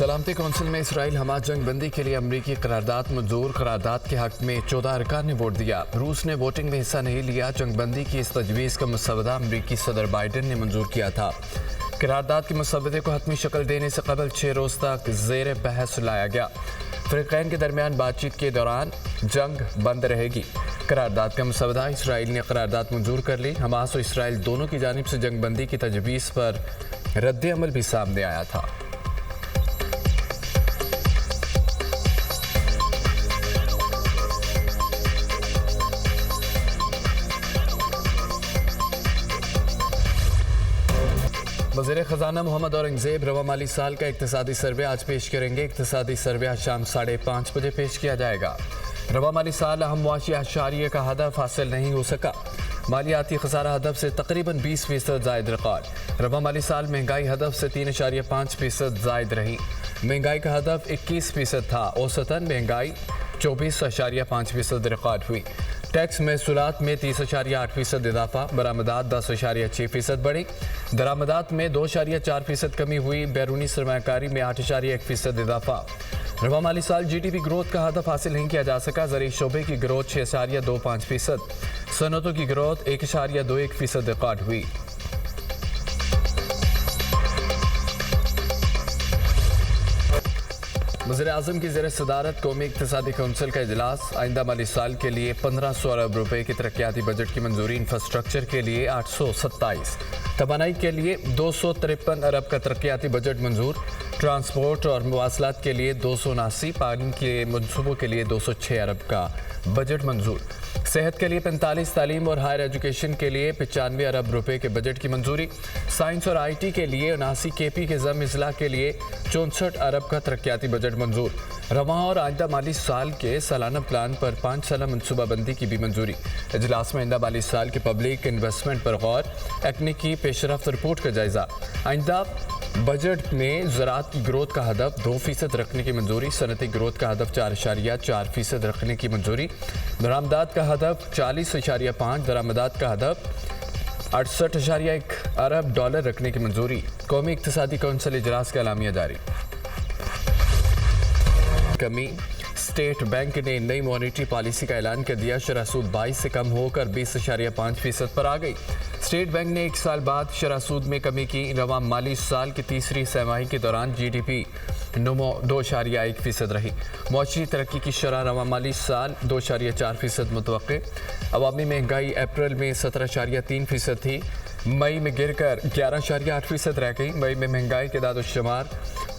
सलामती कौंसिल में Israel Hamas जंग बंदी के लिए अमरीकी करारदाद मंजूर। करारदाद के हक में 14 अरकान ने वोट दिया। रूस ने वोटिंग में हिस्सा नहीं लिया। जंग बंदी की इस तजवीज़ का मसवदा अमरीकी सदर बाइडन ने मंजूर किया था। करारदाद के मसवदे को हतमी शक्ल देने से कबल 6 रोज़ तक ज़ेर बहस लाया गया। फ़रीक़ैन के दरमियान बातचीत के दौरान जंग बंद रहेगी। करारदाद का मसवदा इसराइल ने करारदाद मंजूर कर ली। हमास और इसराइल दोनों की जानिब से जंग बंदी की तजवीज़ पर रद्द अमल भी सामने आया था। वज़ीर ख़ज़ाना मोहम्मद औरंगज़ेब रवा माली साल का इक़्तिसादी सर्वे आज पेश करेंगे। इक़्तिसादी सर्वे आज शाम 5:30 बजे पेश किया जाएगा। रवा माली साल अहम मुआशी अशारिये का हदफ हासिल नहीं हो सका। मालियाती खसारा हदफ से तकरीबन 20% ज़ायद रिकॉर्ड। रवा माली साल महंगाई हदफ से 3.5% ज़ायद रही। महंगाई का हदफ 21% था। औसतन महंगाई 24.5% रिकॉर्ड हुई। टैक्स महसूलात में 30.8% इजाफा। बरामदात 10.6% बढ़ी। दरामदात में 2.4% कमी हुई। बैरूनी सरमायाकारी में 8.1% इजाफा। रवा माली साल GDP ग्रोथ का हदफ हासिल नहीं किया जा सका। ज़रूरी शोबे की ग्रोथ 6.25%, सनतों की ग्रोथ 1.21% रिकॉर्ड हुई। वज़ीर-ए-आज़म की ज़ेर सदारत कौमी इक़्तिसादी कौंसिल का इजलास। आइंदा माली साल के लिए 1500 अरब रुपए की तरक्याती बजट की मंजूरी। इंफ्रास्ट्रक्चर के लिए 827, तवानाई के लिए 253 अरब का तरक्याती बजट मंजूर। ट्रांसपोर्ट और मवासलात के लिए 279, पानी के मनसूबों के लिए 206 अरब का बजट मंजूर। सेहत के लिए 45, तालीम और हायर एजुकेशन के लिए 95 अरब रुपए के बजट की मंजूरी। साइंस और IT के लिए 79 KP के ज़म इज़लाह के लिए 64 अरब का तरक्याती बजट मंजूर। रवा और आइंदा माली साल के सालाना प्लान पर 5 साला मनसूबाबंदी की भी मंजूरी। इजलास में आइंदा माली साल के पब्लिक इन्वेस्टमेंट पर गौर। एक्ने की पेशरफ्त रिपोर्ट का जायजा। आइंदा बजट में ज़राअत की ग्रोथ का हदफ 2% रखने की मंजूरी। सनती ग्रोथ का हदफ 4.4% रखने की मंजूरी। दरामदात का हदफ 40.5, दरामदात का हदफ 68.1 अरब डॉलर रखने की मंजूरी। कौमी इक़्तिसादी कौंसिल इजलास का एलामिया जारी। कमी। स्टेट बैंक ने नई मॉनेटरी पॉलिसी का ऐलान कर दिया। शरह सूद 22 से कम होकर 20.5% पर आ गई। स्टेट बैंक ने 1 साल बाद शरह सूद में कमी की। रवा माली साल की तीसरी तिमाही के दौरान GDP नमो 2.1% रही। मौशी तरक्की की शरह रवा माली साल 2.4% मुतवक्के। अवामी महंगाई अप्रैल में 17.3% थी। मई में गिरकर 11.8% रह गई। मई में महंगाई के दादोशुमार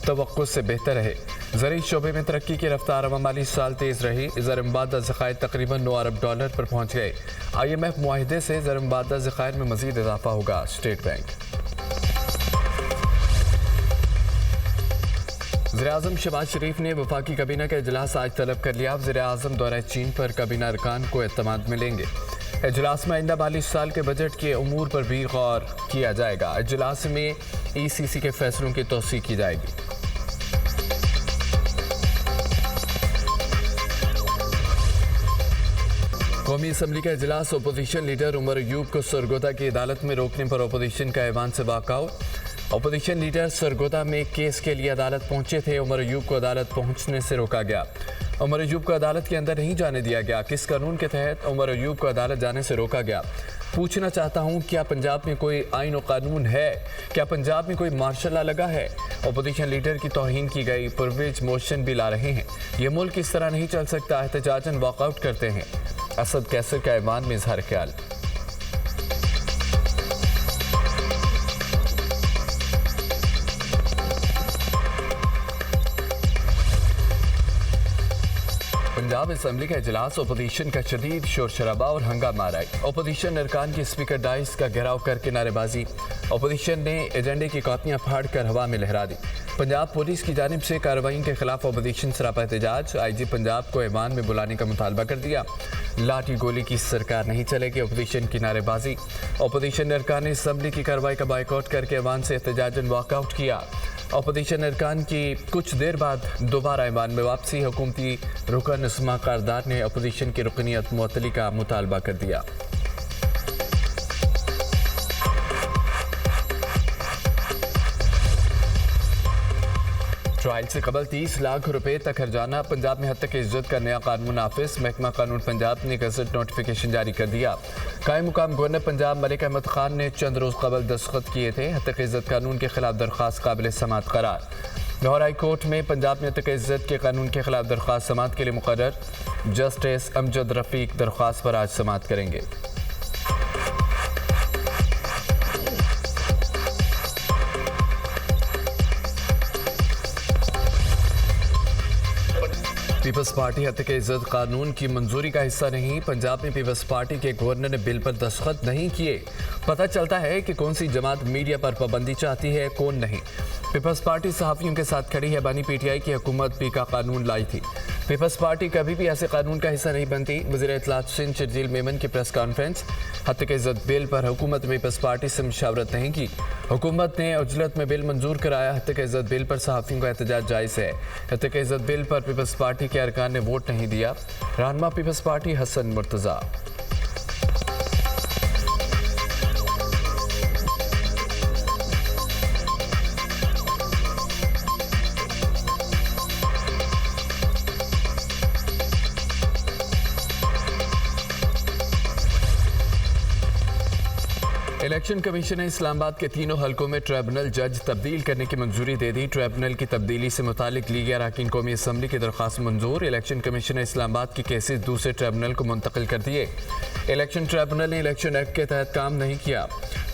तवक्को से बेहतर रहे। ज़रूरी शोबे में तरक्की की रफ्तार रवा माली साल तेज़ रही। ज़रमबादा ज़खायर तकरीबन 9 अरब डॉलर पर पहुँच गए। IMF मुआहिदे से ज़रमबादा ज़खायर में मज़ीद इजाफा होगा। State bank. वज़ीर-ए-आज़म शहबाज शरीफ ने वफाकी काबीना का इजलास आज तलब कर लिया। वज़ीर-ए-आज़म दौरा चीन पर काबीना अरकान को एतमाद मिलेंगे। इजलास में आइंदा माली साल के बजट के उमूर पर भी गौर किया जाएगा। इजलास में ECC के फैसलों की तौसीक़ की जाएगी। कौमी असम्बली का इजलास। अपोजिशन लीडर उमर अयूब को सरगोदा की अदालत में रोकने पर अपोजिशन का ऐवान से वाकआउट। अपोजिशन लीडर सरगोदा में केस के लिए अदालत पहुंचे थे। उमर अयूब को अदालत पहुंचने से रोका गया। उमर अयूब को अदालत के अंदर नहीं जाने दिया गया। किस कानून के तहत उमर अयूब को अदालत जाने से रोका गया? पूछना चाहता हूं, क्या पंजाब में कोई आइन और कानून है? क्या पंजाब में कोई मार्शल लॉ लगा है? अपोजिशन लीडर की तौहीन की गई। प्रिविलेज मोशन भी ला रहे हैं। ये मुल्क इस तरह नहीं चल सकता। एहतजाजन वॉकआउट करते हैं। असद कैसर का ऐवान में इजहार ख्याल। पंजाब असम्बली का इजलास। अपोजिशन का शदीद शोर शराबा और हंगामा रहा। अपोजिशन अरकान के स्पीकर डाइस का घेराव करके नारेबाजी। अपोजिशन ने एजेंडे की कॉपियां फाड़ कर हवा में लहरा दी। पंजाब पुलिस की जानिब से कार्रवाई के खिलाफ अपोजिशन सरापा एहतजाज। IG पंजाब को ऐवान में बुलाने का मुतालबा कर दिया। लाठी गोली की सरकार नहीं चलेगी। अपोजिशन की नारेबाजी। अपोजिशन अरकान ने असम्बली की कार्रवाई का बाइकआउट करके ऐवान से एहतजाजन वॉकआउट किया। अपोजिशन अरकान की कुछ देर बाद दोबारा ऐवान में वापसी। हुकूमती रुकन उस्मा कारदार ने अपोजिशन की रुकनीत मुअत्तली का मुतालबा कर दिया। ट्रायल से कबल 30 लाख रुपए तक हर्जाना। पंजाब में हत्या की इज्जत का नया कानून नाफिज। महकमा कानून पंजाब ने गजट नोटिफिकेशन जारी कर दिया। कायम मुकाम गवर्नर पंजाब मलिक अहमद खान ने चंद रोज कबल दस्तखत किए थे। हत्या की इज्जत कानून के खिलाफ दरख्वास्त काबिल समाअत करार। लाहौर हाई कोर्ट में पंजाब में हत्या की इज्जत के कानून के खिलाफ दरख्वास्त समाअत के लिए मुकर्रर। जस्टिस अमजद रफीक दरख्वास्त पर आज समाअत करेंगे। पीपल्स पार्टी हत्या की इज्जत कानून की मंजूरी का हिस्सा नहीं। पंजाब में पीपल्स पार्टी के गवर्नर ने बिल पर दस्तखत नहीं किए। पता चलता है कि कौन सी जमात मीडिया पर पाबंदी चाहती है, कौन नहीं। पीपल्स पार्टी सहाफ़ियों के साथ खड़ी है। बानी पीटीआई की हुकूमत पी का कानून लाई थी। पीपल्स पार्टी कभी भी ऐसे कानून का हिस्सा नहीं बनती। वज़ीर इत्तलात सिंध शर्जील मेमन की प्रेस कॉन्फ्रेंस। हत्या की इज्जत बिल पर हुकूमत ने पीपल्स पार्टी से मुशावरत नहीं की। हुकूमत ने उजलत में बिल मंजूर कराया। हत्या की इज्जत बिल पर सहाफ़ियों का एहतजाज जायज़ है। हत्या की इज्जत बिल पर पीपल्स पार्टी के अरकान ने वोट नहीं दिया। Rahnuma peoples party Hasan Murtaza. Election commission ने इस्लामाबाद के तीनों हलकों में ट्रिब्यूनल जज तब्दील करने की मंजूरी दे दी। ट्रिब्यूनल की तब्दीली से मुतालिक लीगी अरकान कौमी असम्बली की दरख्वास्त मंजूर। इलेक्शन कमीशन ने इस्लामाबाद के केसेस दूसरे ट्रिब्यूनल को मुंतकिल कर दिए। इलेक्शन ट्रिब्यूनल ने इलेक्शन एक्ट के तहत काम नहीं किया।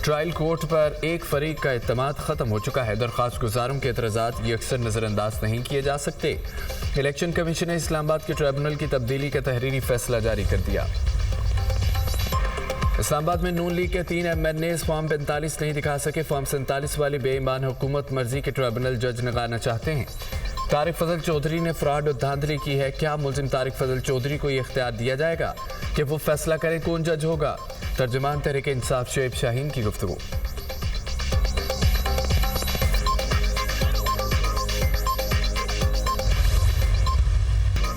ट्रायल कोर्ट पर एक फरीक का इत्तेमाद खत्म हो चुका है। दरख्वास्त गुजारों के एतराज़ात ये अक्सर नज़रअंदाज नहीं किए जा सकते। इलेक्शन कमीशन ने इस्लामाबाद के ट्रिब्यूनल की तब्दीली का तहरीरी फैसला जारी कर दिया। इस्लामाबाद में नून लीग के 3 MNA फॉर्म 45 नहीं दिखा सके। फॉर्म 47 वाली बेईमान हुकूमत मर्जी के ट्रिब्यूनल जज लगाना चाहते हैं। तारिक फजल चौधरी ने फ्रॉड और धांधली की है। क्या मुलजिम तारिक फजल चौधरी को ये इख्तियार दिया जाएगा कि वो फैसला करें कौन जज होगा? तर्जुमान तहरीक इंसाफ शुएब शाहीन की गुफ्तगू।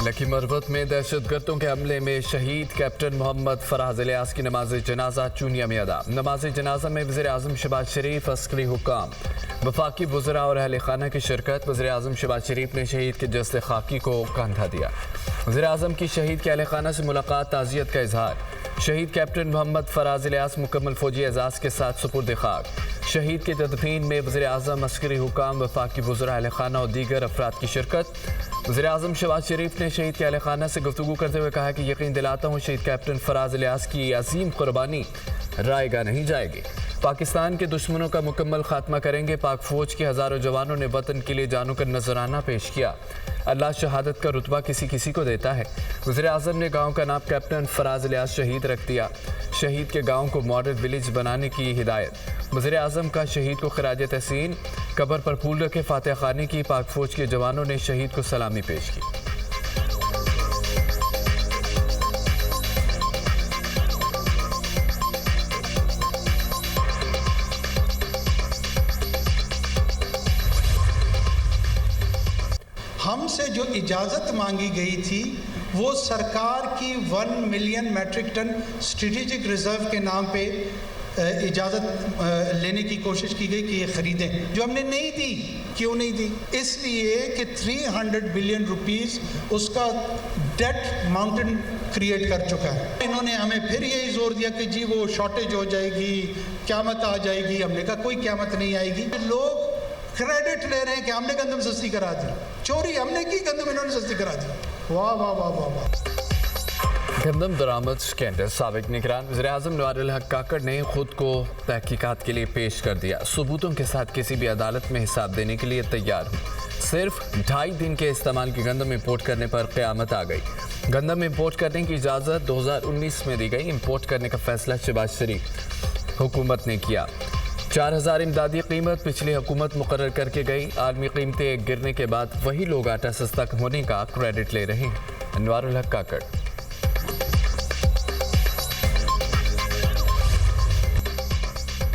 लकी मरवत में दहशतगर्दों के हमले में शहीद कैप्टन मोहम्मद फराज इलियास की नमाज जनाजा चूनिया में अदा। नमाज जनाजा में वज़ीर आज़म शहबाज शरीफ, अस्करी हुक्काम, वफाकी वज़रा और अहले खाना की शिरकत। वज़ीर आज़म शहबाज शरीफ ने शहीद के जस्द खाकी को कंधा दिया। वज़ीर आज़म की शहीद के अहले खाना से मुलाकात, ताज़ियत का इजहार। शहीद कैप्टन मोहम्मद फराज इलियास मुकम्मल फौजी एजाज़ के साथ सुपुर्द खाक। शहीद के तदफीन में वज़ीर आज़म, अस्करी हुक्काम, वफाकी वज़रा, अहले खाना और दीगर अफराद की शिरकत। वज़ीर आज़म शहबाज शरीफ ने शहीद के अहले खाना से गुफ्तगू करते हुए कहा कि यकीन दिलाता हूँ शहीद कैप्टन फराज इलियास की अजीम कुर्बानी रायगा नहीं जाएगी। पाकिस्तान के दुश्मनों का मुकम्मल खात्मा करेंगे। पाक फौज के हज़ारों जवानों ने वतन के लिए जानों का नजराना पेश किया। अल्लाह शहादत का रुतबा किसी किसी को देता है। वज़ीर आज़म ने गाँव का नाम कैप्टन फराज इलियास शहीद रख दिया। शहीद के गाँव को मॉडल विलेज बनाने की हिदायत। वज़ीर आज़म का शहीद को खिराज तहसीन। कब्र पर फूल रखे, फातिहा खानी की। पाक फौज के जवानों ने शहीद को सलामी पेश की। हमसे जो इजाज़त मांगी गई थी वो सरकार की 1 million metric ton strategic reserve के नाम पे इजाज़त लेने की कोशिश की गई कि ये ख़रीदें, जो हमने नहीं दी। क्यों नहीं दी? इसलिए कि 300 बिलियन रुपीस उसका डेट माउंटेन क्रिएट कर चुका है। इन्होंने हमें फिर यही जोर दिया कि जी वो शॉर्टेज हो जाएगी, क़यामत आ जाएगी। हमने कहा कोई क़यामत नहीं आएगी। लोग क्रेडिट ले रहे हैं कि हमने गंदम सस्ती करा दी। चोरी हमने की, गंदम इन्होंने सस्ती करा दी। वाह वाह वाह वाह वाह। गंदम दरामद स्कैंडल। साबिक निगरान वज़ीर आज़म नवारुल हक काकड़ ने खुद को तहकीकात के लिए पेश कर दिया। सबूतों के साथ किसी भी अदालत में हिसाब देने के लिए तैयार हूँ। सिर्फ 2.5 दिन के इस्तेमाल की गंदम इम्पोर्ट करने पर क़यामत आ गई। गंदम इम्पोर्ट करने की इजाज़त 2019 में दी गई। इम्पोर्ट करने का फैसला शहबाज शरीफ हुकूमत ने किया। 4000 इमदादी कीमत पिछली हुकूमत मुकर्रर करके गई। आलमी कीमतें गिरने के बाद वही लोग आटा सस्ता होने का क्रेडिट ले रहे हैं। नवारुल हक काकड़।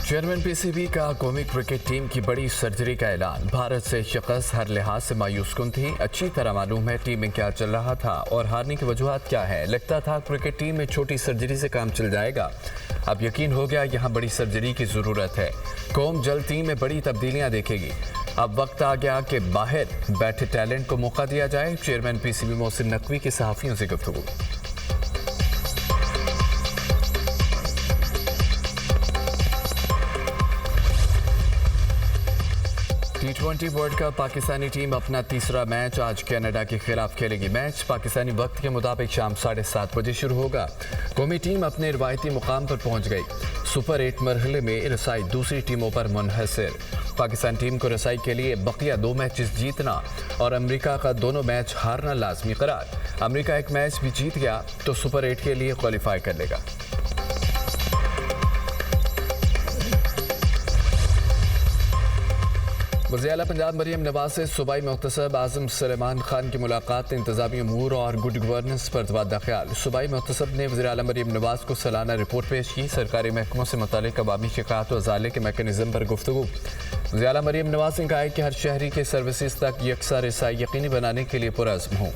चेयरमैन पीसीबी का कौमी क्रिकेट टीम की बड़ी सर्जरी का ऐलान। भारत से शिकस्त हर लिहाज से मायूस कुन थी। अच्छी तरह मालूम है टीम में क्या चल रहा था और हारने की वजूहात क्या है। लगता था क्रिकेट टीम में छोटी सर्जरी से काम चल जाएगा। अब यकीन हो गया यहाँ बड़ी सर्जरी की ज़रूरत है। कौम जल्द टीम में बड़ी तब्दीलियाँ देखेगी। अब वक्त आ गया कि बाहर बैठे टैलेंट को मौका दिया जाए। चेयरमैन पीसीबी मोहसिन नकवी की सहाफियों से गुफ्तगू। T20 world cup Pakistani team अपना तीसरा मैच आज कनाडा के खिलाफ खेलेगी। मैच पाकिस्तानी वक्त के मुताबिक शाम 7:30 बजे शुरू होगा। कौमी टीम अपने रिवायती मुकाम पर पहुंच गई। सुपर 8 मरहले में रसाई दूसरी टीमों पर मुनहसर। पाकिस्तान टीम को रसाई के लिए बकिया 2 मैचेस जीतना और अमेरिका का दोनों मैच हारना लाजमी करार। अमेरिका एक मैच भी जीत गया तो सुपर 8 के लिए क्वालिफाई कर लेगा। वज़ीर-ए-आला पंजाब मरियम नवाज से सूबाई मुख्तसब आज़म सलेमान खान की मुलाकात। इंतज़ामी अमूर और गुड गवर्नेंस पर तबादला ख्याल। सूबाई मुख्तसब ने वज़ीर-ए-आला मरियम नवाज को सालाना रिपोर्ट पेश की। सरकारी महकमों से मुतालिक अवामी शिकायत व अजाले के मैकेनिज़्म पर गुफ्तगू। वज़ीर-ए-आला मरियम नवाज ने कहा है कि हर शहरी के सर्विसेज तक यकसा रसाई यकीनी बनाने के लिए पुरअज़्म हूँ।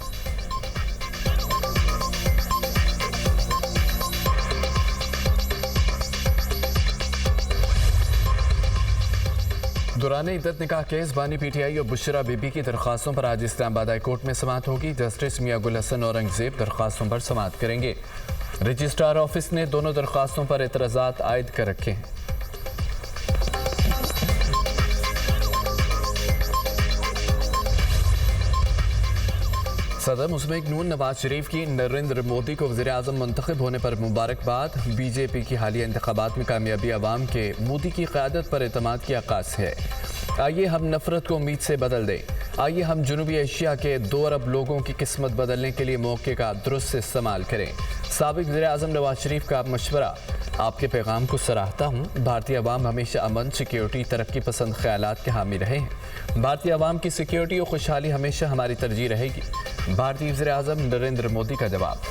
दौरान इद्दत निकाह केस बानी पीटीआई और बुशरा बीबी की दरख्वास्तों पर आज इस्लामाबाद हाई कोर्ट में समाअत होगी। जस्टिस मियां गुल हसन औरंगजेब दरख्वास्तों पर समाअत करेंगे। रजिस्ट्रार ऑफिस ने दोनों दरख्वास्तों पर एतराज़ात आयद कर रखे हैं। सदर मुस्तमेक नून नवाज शरीफ की नरेंद्र मोदी को वज़ीर आज़म मुंतखब होने पर मुबारकबाद। बीजेपी की हालिया इंतखाबात में कामयाबी अवाम के मोदी की क़यादत पर एतमाद की आगाज़ है। आइए हम नफरत को उम्मीद से बदल दें। आइए हम जनूबी एशिया के 2 अरब लोगों की किस्मत बदलने के लिए मौके का दुरुस्त इस्तेमाल करें। साबिक़ वज़ीर आज़म नवाज शरीफ का मशवरा। आपके पैगाम को सराहता हूँ। भारतीय अवाम हमेशा अमन, सिक्योरिटी, तरक्की पसंद ख्यालात के हामी रहे हैं। भारतीय अवाम की सिक्योरिटी और खुशहाली हमेशा हमारी तरजीह रहेगी। भारतीय वज़ीर आज़म नरेंद्र मोदी का जवाब।